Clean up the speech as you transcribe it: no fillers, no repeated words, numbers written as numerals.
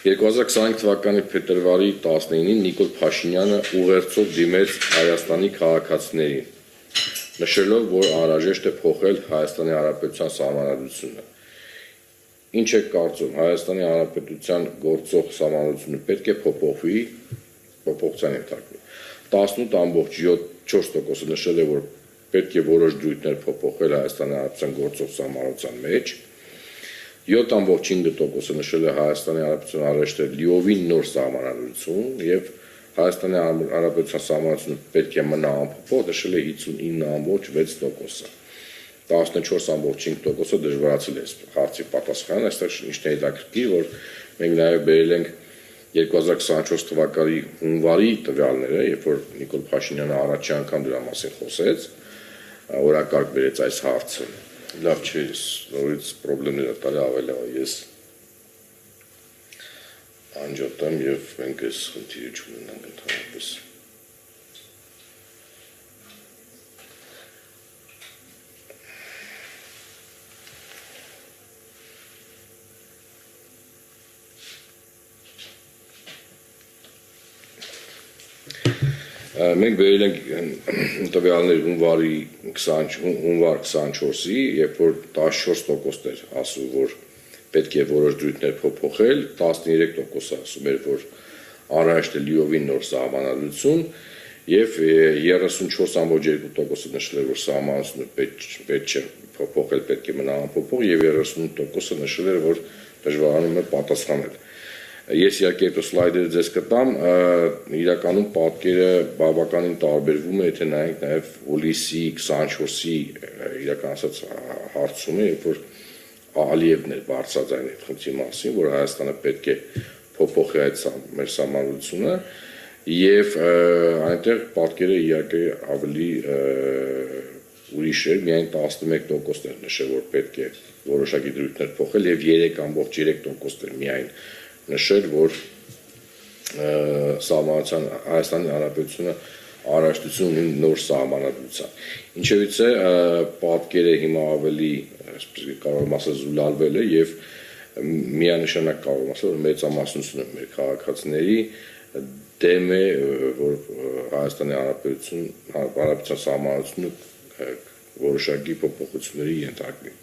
2025 թվականի փետրվարի 19-ին Նիկոլ Փաշինյանը ուղերձով դիմեց Հայաստանի քաղաքացիներին, նշելով, որ անհրաժեշտ է փոխել Հայաստանի Հանրապետության սահմանադրությունը։ Ինչ է կարծում, Հայաստանի Հանրապետության գործող սահմանադրությունը պետք է փոփոխվի, փոփոխության ենթարկվի։ 18.4% նշել է, որ պետք է որոշ դրույթներ փոփոխել Հայաստանի Հանրապետության գործող սահմանադրության մեջ, 7.5% նշել է Հայաստանի Հանրապետության անհրաժեշտ է լիովին նոր սահմանադրություն եւ Հայաստանի Հանրապետության սահմանադրությունը պետք է մնա անփոփոխ, նշել է 59.6%-ը։ 14.5%-ը դժվարացել է հարցի պատասխանը, այստեղ ինչն է հետաքրքիր, որ մենք նաեւ բերել ենք 2024 թվականի հունվարի տվյալները, երբ որ Նիկոլ Փաշինյանը առաջի անգամ դրա մասին խոսեց, օրակարգ բերեց այս հարցը։ Լավ չէ, նորից պրոբլեմները տալի ավելի ես անջատեմ եւ մենք այս խնդիրը չունենանք ընդհանրապես։ Մենք բերել ենք տվյալներ հունվար 24-ի, երբ որ 14% էր ասում, որ պետք է որոշ դրույթներ փոփոխել, 13% ասում էր, որ անհրաժեշտ է լիովին նոր սահմանադրություն եւ 34.2% նշել էր, որ սահմանադրությունը պետք չէ փոփոխել, պետք է մնա անփոփոխ եւ 38% նշել էր, որ դժվարանում է պատասխանել։ Ես իհարկե այդ սլայդերը ձեզ կտամ, իրականում պատկերը բավականին տարբերվում է, եթե նայենք նաև հուլիսի 24-ի իրական ասած հարցումը, երբ որ Ալիևն էր բարձրաձայն այդ խնդրի մասին, որ Հայաստանը պետք է փոփոխի այդ մեր սահմանադրությունը, եւ այնտեղ պատկերը իհարկե ավելի ուրիշ էր, միայն 11% էր նշել, որ պետք է որոշակի դրույթներ փոխել եւ 3.3% էր միայն նշել, որ սահմանադրության Հայաստանի Հանրապետությունը առաջնություն ունի նոր սահմանադրության։ Ինչևից է պատկերը հիմա ավելի կարող եմ ասել զուլալվել է եւ միանշանակ կարող եմ ասել, որ մեծամասնությունը մեր քաղաքացիների դեմ է, որ Հայաստանի Հանրապետության սահմանադրությունը որոշակի փոփոխությունների ենթարկվի։